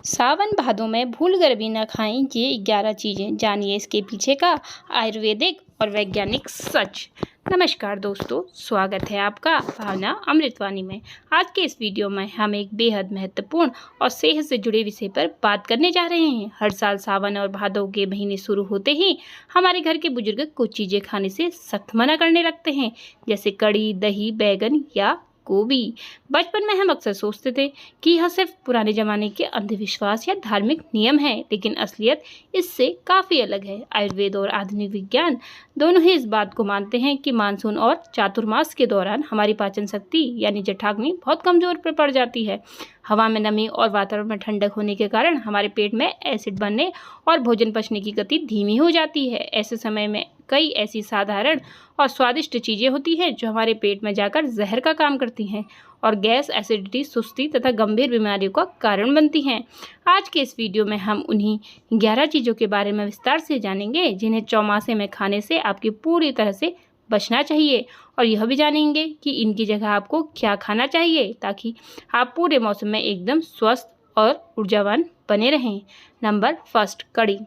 सावन भादों में भूलकर भी न खाएं ये 11 चीज़ें, जानिए इसके पीछे का आयुर्वेदिक और वैज्ञानिक सच। नमस्कार दोस्तों, स्वागत है आपका भावना अमृतवाणी में। आज के इस वीडियो में हम एक बेहद महत्वपूर्ण और सेहत से जुड़े विषय पर बात करने जा रहे हैं। हर साल सावन और भादों के महीने शुरू होते ही हमारे घर के बुजुर्ग कुछ चीज़ें खाने से सख्त मना करने लगते हैं, जैसे कड़ी, दही, बैगन या गोभी। बचपन में हम अक्सर सोचते थे कि यह सिर्फ पुराने जमाने के अंधविश्वास या धार्मिक नियम है, लेकिन असलियत इससे काफ़ी अलग है। आयुर्वेद और आधुनिक विज्ञान दोनों ही इस बात को मानते हैं कि मानसून और चातुर्मास के दौरान हमारी पाचन शक्ति यानी जठराग्नि बहुत कमज़ोर पर पड़ जाती है। हवा में नमी और वातावरण में ठंडक होने के कारण हमारे पेट में एसिड बनने और भोजन पचने की गति धीमी हो जाती है। ऐसे समय में कई ऐसी साधारण और स्वादिष्ट चीज़ें होती हैं जो हमारे पेट में जाकर जहर का काम करती हैं और गैस, एसिडिटी, सुस्ती तथा गंभीर बीमारियों का कारण बनती हैं। आज के इस वीडियो में हम उन्हीं 11 चीज़ों के बारे में विस्तार से जानेंगे जिन्हें चौमासे में खाने से आपकी पूरी तरह से बचना चाहिए, और यह भी जानेंगे कि इनकी जगह आपको क्या खाना चाहिए ताकि आप पूरे मौसम में एकदम स्वस्थ और ऊर्जावान बने रहें। नंबर फर्स्ट, कड़ी।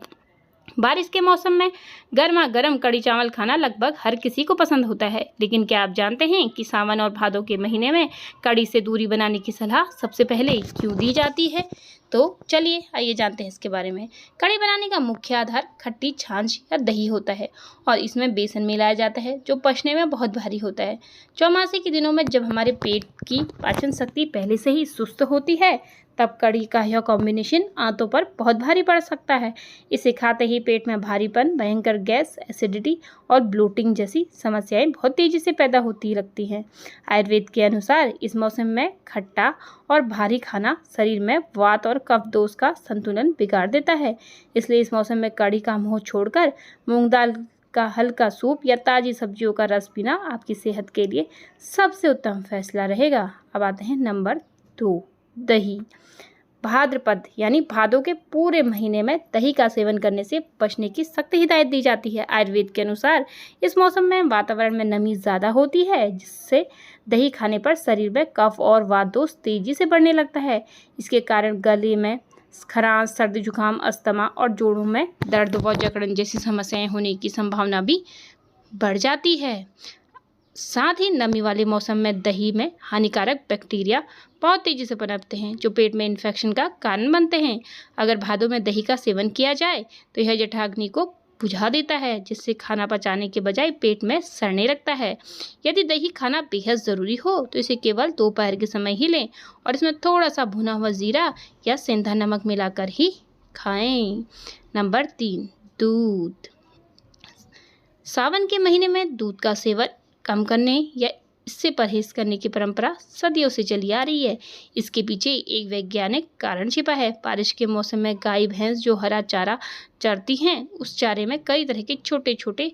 बारिश के मौसम में गर्मा गर्म कड़ी चावल खाना लगभग हर किसी को पसंद होता है, लेकिन क्या आप जानते हैं कि सावन और भादों के महीने में कड़ी से दूरी बनाने की सलाह सबसे पहले क्यों दी जाती है? तो चलिए आइए जानते हैं इसके बारे में। कड़ी बनाने का मुख्य आधार खट्टी छाछ या दही होता है और इसमें बेसन मिलाया जाता है जो पचने में बहुत भारी होता है। चौमासे के दिनों में जब हमारे पेट की पाचन शक्ति पहले से ही सुस्त होती है, तब कड़ी का यह कॉम्बिनेशन आंतों पर बहुत भारी पड़ सकता है। इसे खाते ही पेट में भारीपन, भयंकर गैस, एसिडिटी और ब्लोटिंग जैसी समस्याएं बहुत तेजी से पैदा होती लगती हैं। आयुर्वेद के अनुसार इस मौसम में खट्टा और भारी खाना शरीर में वात और कफ दोष का संतुलन बिगाड़ देता है। इसलिए इस मौसम में कड़ी का मोह छोड़कर मूंग दाल का हल्का सूप या ताज़ी सब्जियों का रस पीना आपकी सेहत के लिए सबसे उत्तम फैसला रहेगा। अब आते हैं नंबर 2, दही। भाद्रपद यानी भादों के पूरे महीने में दही का सेवन करने से बचने की सख्त हिदायत दी जाती है। आयुर्वेद के अनुसार इस मौसम में वातावरण में नमी ज़्यादा होती है, जिससे दही खाने पर शरीर में कफ और वात दोष तेजी से बढ़ने लगता है। इसके कारण गले में खरांश, सर्दी जुकाम, अस्थमा और जोड़ों में दर्द व जकड़न जैसी समस्याएं होने की संभावना भी बढ़ जाती है। साथ ही नमी वाले मौसम में दही में हानिकारक बैक्टीरिया बहुत तेज़ी से पनपते हैं जो पेट में इन्फेक्शन का कारण बनते हैं। अगर भादों में दही का सेवन किया जाए तो यह जठराग्नि को बुझा देता है, जिससे खाना पचाने के बजाय पेट में सड़ने लगता है। यदि दही खाना बेहद ज़रूरी हो तो इसे केवल दोपहर के समय ही लें और इसमें थोड़ा सा भुना हुआ जीरा या सेंधा नमक मिलाकर ही खाएं। नंबर 3, दूध। सावन के महीने में दूध का सेवन कम करने या इससे परहेज करने की परंपरा सदियों से चली आ रही है। इसके पीछे एक वैज्ञानिक कारण छिपा है। बारिश के मौसम में गाय भैंस जो हरा चारा चरती हैं, उस चारे में कई तरह के छोटे छोटे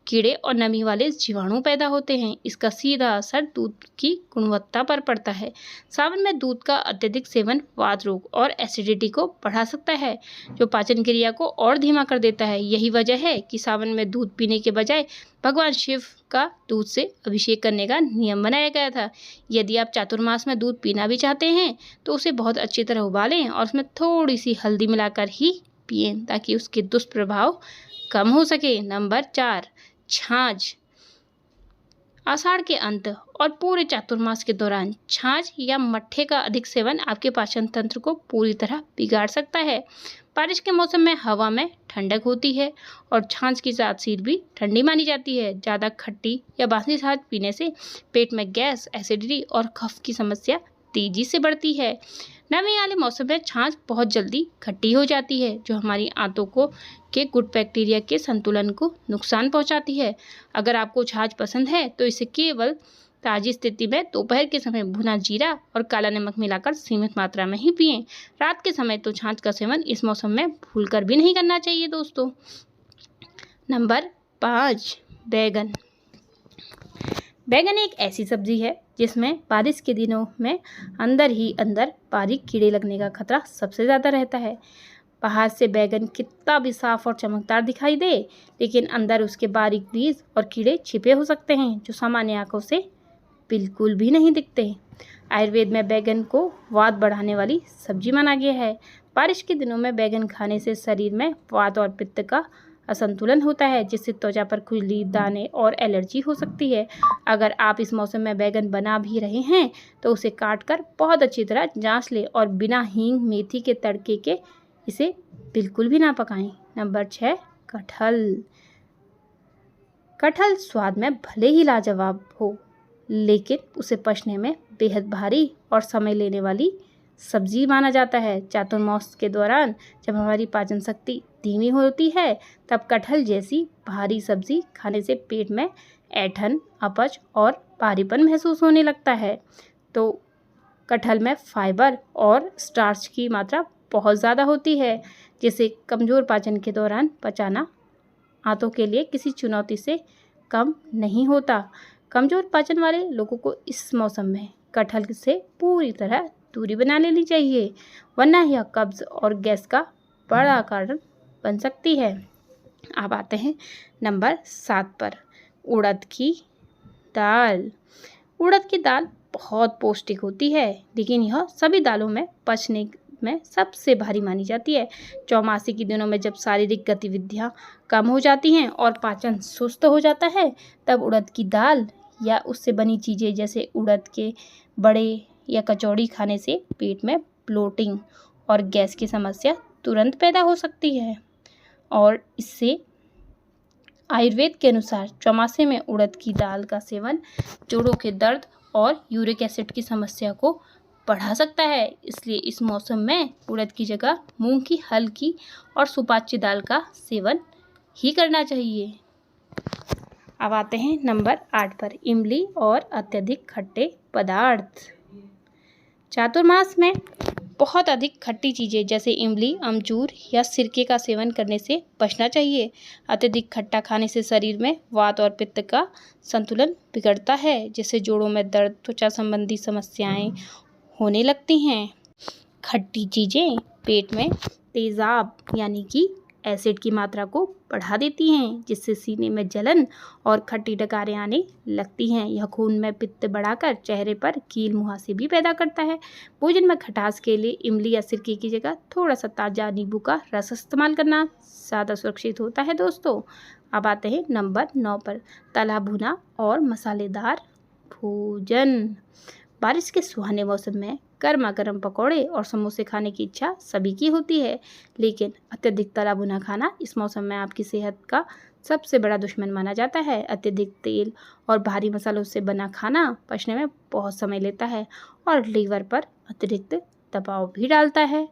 कीड़े और नमी वाले जीवाणु पैदा होते हैं। इसका सीधा असर दूध की गुणवत्ता पर पड़ता है। सावन में दूध का अत्यधिक सेवन वात रोग और एसिडिटी को बढ़ा सकता है, जो पाचन क्रिया को और धीमा कर देता है। यही वजह है कि सावन में दूध पीने के बजाय भगवान शिव का दूध से अभिषेक करने का नियम बनाया गया था। यदि आप चातुर्मास में दूध पीना भी चाहते हैं तो उसे बहुत अच्छी तरह उबालें और उसमें थोड़ी सी हल्दी मिलाकर ही पिएं ताकि उसके दुष्प्रभाव कम हो सके। नंबर 4, छाछ। आषाढ़ के अंत और पूरे चातुर्मास के दौरान छाछ या मट्ठे का अधिक सेवन आपके पाचन तंत्र को पूरी तरह बिगाड़ सकता है। बारिश के मौसम में हवा में ठंडक होती है और छाछ की तासीर भी ठंडी मानी जाती है। ज़्यादा खट्टी या बासी छाछ पीने से पेट में गैस, एसिडिटी और कफ की समस्या तेजी से बढ़ती है। नमी वाले मौसम में छाछ बहुत जल्दी खट्टी हो जाती है, जो हमारी आंतों को के गुड बैक्टीरिया के संतुलन को नुकसान पहुंचाती है। अगर आपको छाछ पसंद है तो इसे केवल ताज़ी स्थिति में दोपहर के समय भुना जीरा और काला नमक मिलाकर सीमित मात्रा में ही पिएं। रात के समय तो छाछ का सेवन इस मौसम में भूलकर भी नहीं करना चाहिए दोस्तों। नंबर 5, बैगन। बैगन एक ऐसी सब्जी है जिसमें बारिश के दिनों में अंदर ही अंदर बारीक कीड़े लगने का खतरा सबसे ज़्यादा रहता है। बाहर से बैगन कितना भी साफ और चमकदार दिखाई दे, लेकिन अंदर उसके बारीक बीज और कीड़े छिपे हो सकते हैं जो सामान्य आंखों से बिल्कुल भी नहीं दिखते। आयुर्वेद में बैगन को वात बढ़ाने वाली सब्जी माना गया है। बारिश के दिनों में बैगन खाने से शरीर में वात और पित्त का असंतुलन होता है, जिससे त्वचा पर खुजली, दाने और एलर्जी हो सकती है। अगर आप इस मौसम में बैगन बना भी रहे हैं तो उसे काटकर बहुत अच्छी तरह जांच लें और बिना हींग मेथी के तड़के के इसे बिल्कुल भी ना पकाएं। नंबर 6, कटहल। कटहल स्वाद में भले ही लाजवाब हो, लेकिन उसे पचने में बेहद भारी और समय लेने वाली सब्जी माना जाता है। चातुर्मास के दौरान जब हमारी पाचन शक्ति धीमी होती है, तब कटहल जैसी भारी सब्जी खाने से पेट में ऐंठन, अपच और भारीपन महसूस होने लगता है। तो कटहल में फाइबर और स्टार्च की मात्रा बहुत ज़्यादा होती है, जिसे कमज़ोर पाचन के दौरान पचाना आंतों के लिए किसी चुनौती से कम नहीं होता। कमज़ोर पाचन वाले लोगों को इस मौसम में कटहल से पूरी तरह दूरी बना लेनी चाहिए, वरना यह कब्ज़ और गैस का बड़ा कारण बन सकती है। अब आते हैं नंबर 7 पर, उड़द की दाल। उड़द की दाल बहुत पौष्टिक होती है, लेकिन यह सभी दालों में पचने में सबसे भारी मानी जाती है। चौमासे के दिनों में जब शारीरिक गतिविधियां कम हो जाती हैं और पाचन सुस्त हो जाता है, तब उड़द की दाल या उससे बनी चीज़ें जैसे उड़द के बड़े या कचौड़ी खाने से पेट में ब्लोटिंग और गैस की समस्या तुरंत पैदा हो सकती है। और इससे आयुर्वेद के अनुसार चौमासे में उड़द की दाल का सेवन जोड़ों के दर्द और यूरिक एसिड की समस्या को बढ़ा सकता है। इसलिए इस मौसम में उड़द की जगह मूंग की हल्की और सुपाच्य दाल का सेवन ही करना चाहिए। अब आते हैं नंबर 8 पर, इमली और अत्यधिक खट्टे पदार्थ। चातुर्मास में बहुत अधिक खट्टी चीज़ें जैसे इमली, अमचूर या सिरके का सेवन करने से बचना चाहिए। अत्यधिक खट्टा खाने से शरीर में वात और पित्त का संतुलन बिगड़ता है, जिससे जोड़ों में दर्द, त्वचा संबंधी समस्याएं होने लगती हैं। खट्टी चीज़ें पेट में तेज़ाब यानी कि एसिड की मात्रा को बढ़ा देती हैं, जिससे सीने में जलन और खट्टी डकारें आने लगती हैं। यह खून में पित्त बढ़ाकर चेहरे पर कील मुहासे भी पैदा करता है। भोजन में खटास के लिए इमली या सिरके की जगह थोड़ा सा ताज़ा नींबू का रस इस्तेमाल करना ज़्यादा सुरक्षित होता है दोस्तों। अब आते हैं नंबर 9 पर, तला भुना और मसालेदार भोजन। बारिश के सुहाने मौसम में गर्मा गर्म पकौड़े और समोसे खाने की इच्छा सभी की होती है, लेकिन अत्यधिक तला भुना खाना इस मौसम में आपकी सेहत का सबसे बड़ा दुश्मन माना जाता है। अत्यधिक तेल और भारी मसालों से बना खाना पचने में बहुत समय लेता है और लीवर पर अतिरिक्त दबाव भी डालता है।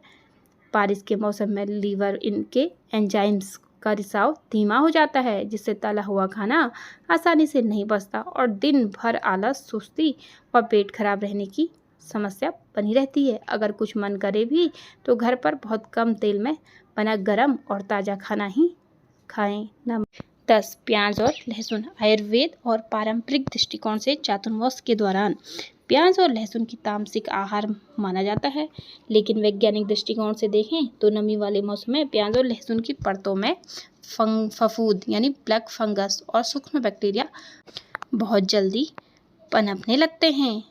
बारिश के मौसम में लीवर इनके एंजाइम्स का रिसाव धीमा हो जाता है, जिससे तला हुआ खाना आसानी से नहीं पचता और दिन भर आलस, सुस्ती व पेट खराब रहने की समस्या बनी रहती है। अगर कुछ मन करे भी तो घर पर बहुत कम तेल में बना गरम और ताज़ा खाना ही खाएं। नंबर 10, प्याज और लहसुन। आयुर्वेद और पारंपरिक दृष्टिकोण से चातुर्मास के दौरान प्याज और लहसुन की तामसिक आहार माना जाता है, लेकिन वैज्ञानिक दृष्टिकोण से देखें तो नमी वाले मौसम में प्याज और लहसुन की परतों में फफूंद यानी ब्लैक फंगस और सूक्ष्म बैक्टीरिया बहुत जल्दी पनपने लगते हैं।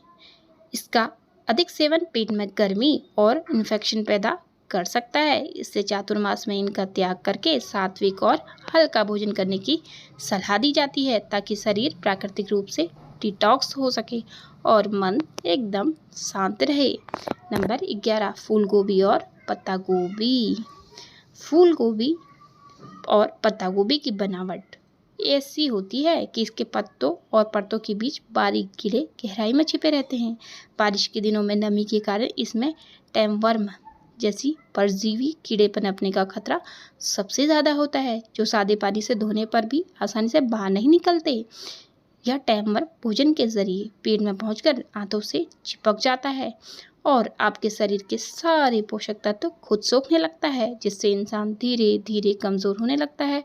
इसका अधिक सेवन पेट में गर्मी और इन्फेक्शन पैदा कर सकता है। इससे चातुर्मास में इनका त्याग करके सात्विक और हल्का भोजन करने की सलाह दी जाती है, ताकि शरीर प्राकृतिक रूप से डिटॉक्स हो सके और मन एकदम शांत रहे। नंबर 11, फूल गोभी और पत्ता गोभी। फूल गोभी और पत्ता गोभी की बनावट ऐसी होती है कि इसके पत्तों और परतों के बीच बारीक कीड़े गहराई में छिपे रहते हैं। बारिश के दिनों में नमी के कारण इसमें टैमवर्म जैसी परजीवी कीड़े पनपने का खतरा सबसे ज़्यादा होता है, जो सादे पानी से धोने पर भी आसानी से बाहर नहीं निकलते। यह टैमवर्म भोजन के जरिए पेट में पहुंचकर आंतों से चिपक जाता है और आपके शरीर के सारे पोषक तत्व खुद सोखने लगता है, जिससे इंसान धीरे धीरे कमज़ोर होने लगता है।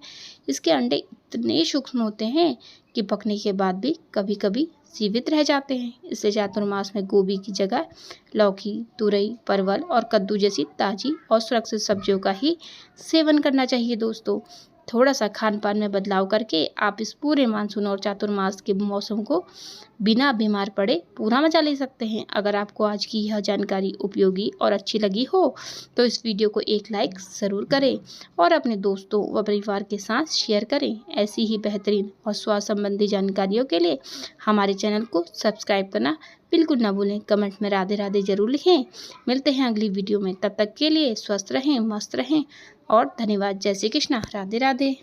इसके अंडे इतने सूक्ष्म होते हैं कि पकने के बाद भी कभी कभी जीवित रह जाते हैं। इससे चातुर्मास में गोभी की जगह लौकी, तुरई, परवल और कद्दू जैसी ताज़ी और सुरक्षित सब्जियों का ही सेवन करना चाहिए दोस्तों। थोड़ा सा खान पान में बदलाव करके आप इस पूरे मानसून और चातुर्मास के मौसम को बिना बीमार पड़े पूरा मजा ले सकते हैं। अगर आपको आज की यह जानकारी उपयोगी और अच्छी लगी हो तो इस वीडियो को एक लाइक ज़रूर करें और अपने दोस्तों व परिवार के साथ शेयर करें। ऐसी ही बेहतरीन और स्वास्थ्य संबंधी जानकारियों के लिए हमारे चैनल को सब्सक्राइब करना बिल्कुल ना भूलें। कमेंट में राधे राधे ज़रूर लिखें। मिलते हैं अगली वीडियो में, तब तक के लिए स्वस्थ रहें, मस्त रहें और धन्यवाद। जय श्री कृष्णा। राधे राधे।